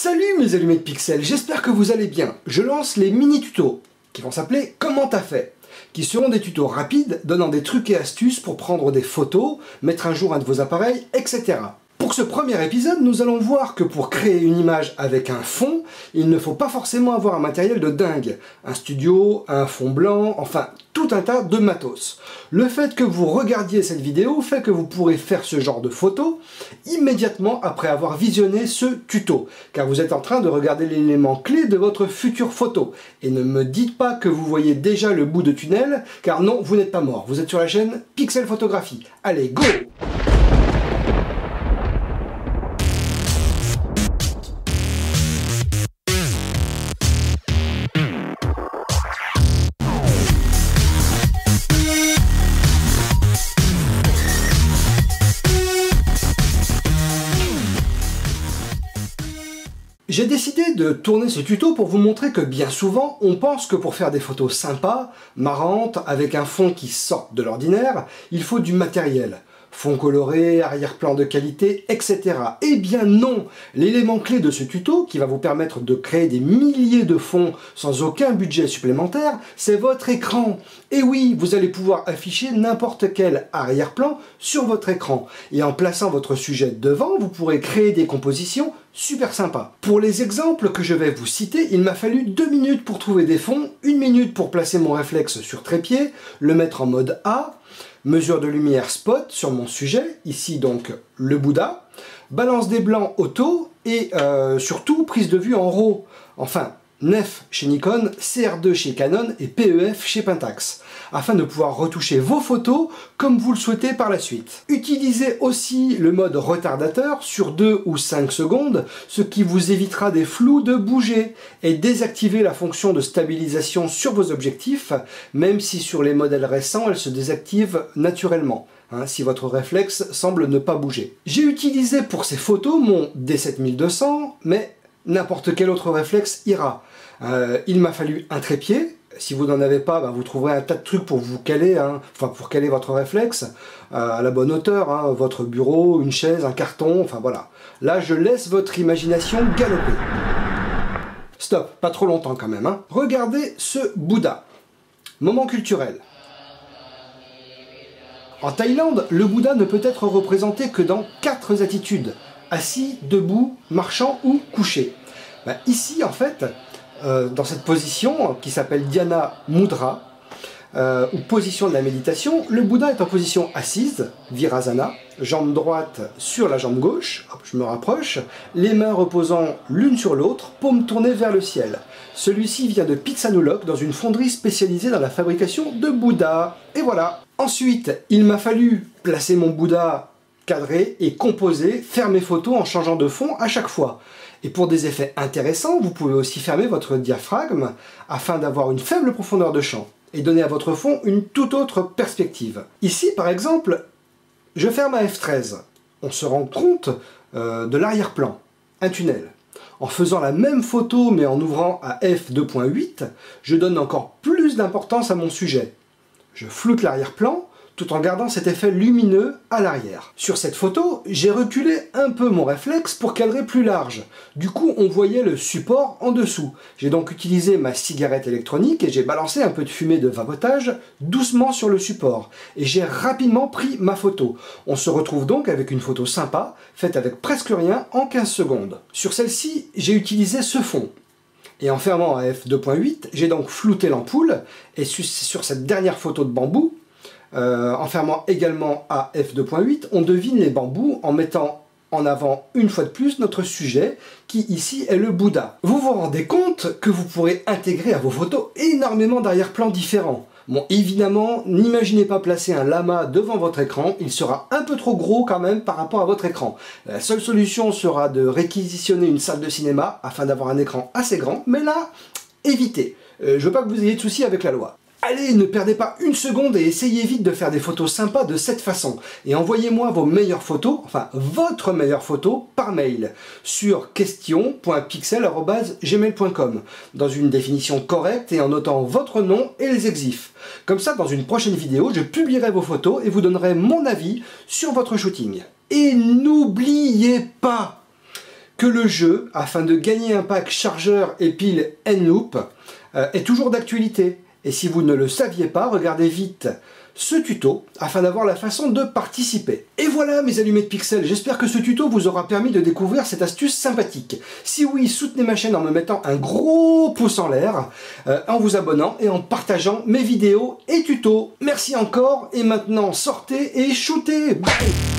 Salut mes allumés de pixels, j'espère que vous allez bien. Je lance les mini-tutos, qui vont s'appeler Comment t'as fait?, qui seront des tutos rapides, donnant des trucs et astuces pour prendre des photos, mettre un jour un de vos appareils, etc. Pour ce premier épisode, nous allons voir que pour créer une image avec un fond, il ne faut pas forcément avoir un matériel de dingue. Un studio, un fond blanc, enfin tout un tas de matos. Le fait que vous regardiez cette vidéo fait que vous pourrez faire ce genre de photos immédiatement après avoir visionné ce tuto, car vous êtes en train de regarder l'élément clé de votre future photo. Et ne me dites pas que vous voyez déjà le bout de tunnel, car non, vous n'êtes pas mort. Vous êtes sur la chaîne Pixel Photographie. Allez, go! J'ai décidé de tourner ce tuto pour vous montrer que bien souvent, on pense que pour faire des photos sympas, marrantes, avec un fond qui sort de l'ordinaire, il faut du matériel. Fond coloré, arrière-plan de qualité, etc. Eh bien non! L'élément clé de ce tuto, qui va vous permettre de créer des milliers de fonds sans aucun budget supplémentaire, c'est votre écran. Et oui, vous allez pouvoir afficher n'importe quel arrière-plan sur votre écran. Et en plaçant votre sujet devant, vous pourrez créer des compositions super sympas. Pour les exemples que je vais vous citer, il m'a fallu 2 minutes pour trouver des fonds, 1 minute pour placer mon réflexe sur trépied, le mettre en mode A, mesure de lumière spot sur mon sujet, ici donc le Bouddha, balance des blancs auto et surtout prise de vue en RAW, enfin NEF chez Nikon, CR2 chez Canon et PEF chez Pentax, afin de pouvoir retoucher vos photos comme vous le souhaitez par la suite. Utilisez aussi le mode retardateur sur 2 ou 5 secondes, ce qui vous évitera des flous de bouger, et désactivez la fonction de stabilisation sur vos objectifs, même si sur les modèles récents elle se désactive naturellement. Si votre réflexe semble ne pas bouger. J'ai utilisé pour ces photos mon D7200, mais n'importe quel autre réflexe ira. Il m'a fallu un trépied. Si vous n'en avez pas, vous trouverez un tas de trucs pour vous caler, pour caler votre réflexe à la bonne hauteur, votre bureau, une chaise, un carton, enfin voilà. Là, je laisse votre imagination galoper. Stop, pas trop longtemps quand même. Regardez ce Bouddha. Moment culturel. En Thaïlande, le Bouddha ne peut être représenté que dans 4 attitudes. Assis, debout, marchant ou couché. Ici, en fait, dans cette position qui s'appelle Dhyana Mudra, ou position de la méditation, le Bouddha est en position assise, Virasana, jambe droite sur la jambe gauche, hop, je me rapproche, les mains reposant l'une sur l'autre, paume tournée vers le ciel. Celui-ci vient de Phitsanulok, dans une fonderie spécialisée dans la fabrication de Bouddha. Et voilà. Ensuite, il m'a fallu placer mon Bouddha cadré et composer, faire mes photos en changeant de fond à chaque fois. Et pour des effets intéressants, vous pouvez aussi fermer votre diaphragme afin d'avoir une faible profondeur de champ et donner à votre fond une toute autre perspective. Ici, par exemple, je ferme à f13. On se rend compte de l'arrière-plan, un tunnel. En faisant la même photo mais en ouvrant à f2.8, je donne encore plus d'importance à mon sujet. Je floute l'arrière-plan, tout en gardant cet effet lumineux à l'arrière. Sur cette photo, j'ai reculé un peu mon réflexe pour cadrer plus large. Du coup, on voyait le support en dessous. J'ai donc utilisé ma cigarette électronique et j'ai balancé un peu de fumée de vapotage doucement sur le support. Et j'ai rapidement pris ma photo. On se retrouve donc avec une photo sympa, faite avec presque rien en 15 secondes. Sur celle-ci, j'ai utilisé ce fond. Et en fermant à f2.8, j'ai donc flouté l'ampoule, et sur cette dernière photo de bambou, en fermant également à f2.8, on devine les bambous en mettant en avant une fois de plus notre sujet, qui ici est le Bouddha. Vous vous rendez compte que vous pourrez intégrer à vos photos énormément d'arrière-plans différents. Bon, évidemment, n'imaginez pas placer un lama devant votre écran, il sera un peu trop gros quand même par rapport à votre écran. La seule solution sera de réquisitionner une salle de cinéma afin d'avoir un écran assez grand, mais là, évitez. Je veux pas que vous ayez de soucis avec la loi. Allez, ne perdez pas une seconde et essayez vite de faire des photos sympas de cette façon. Et envoyez-moi vos meilleures photos, enfin votre meilleure photo, par mail sur question.pixel@gmail.com dans une définition correcte et en notant votre nom et les exifs. Comme ça, dans une prochaine vidéo, je publierai vos photos et vous donnerai mon avis sur votre shooting. Et n'oubliez pas que le jeu, afin de gagner un pack chargeur et pile N-Loop, est toujours d'actualité. Et si vous ne le saviez pas, regardez vite ce tuto afin d'avoir la façon de participer. Et voilà mes allumés de pixels, j'espère que ce tuto vous aura permis de découvrir cette astuce sympathique. Si oui, soutenez ma chaîne en me mettant un gros pouce en l'air, en vous abonnant et en partageant mes vidéos et tutos. Merci encore, et maintenant sortez et shootez. Bye.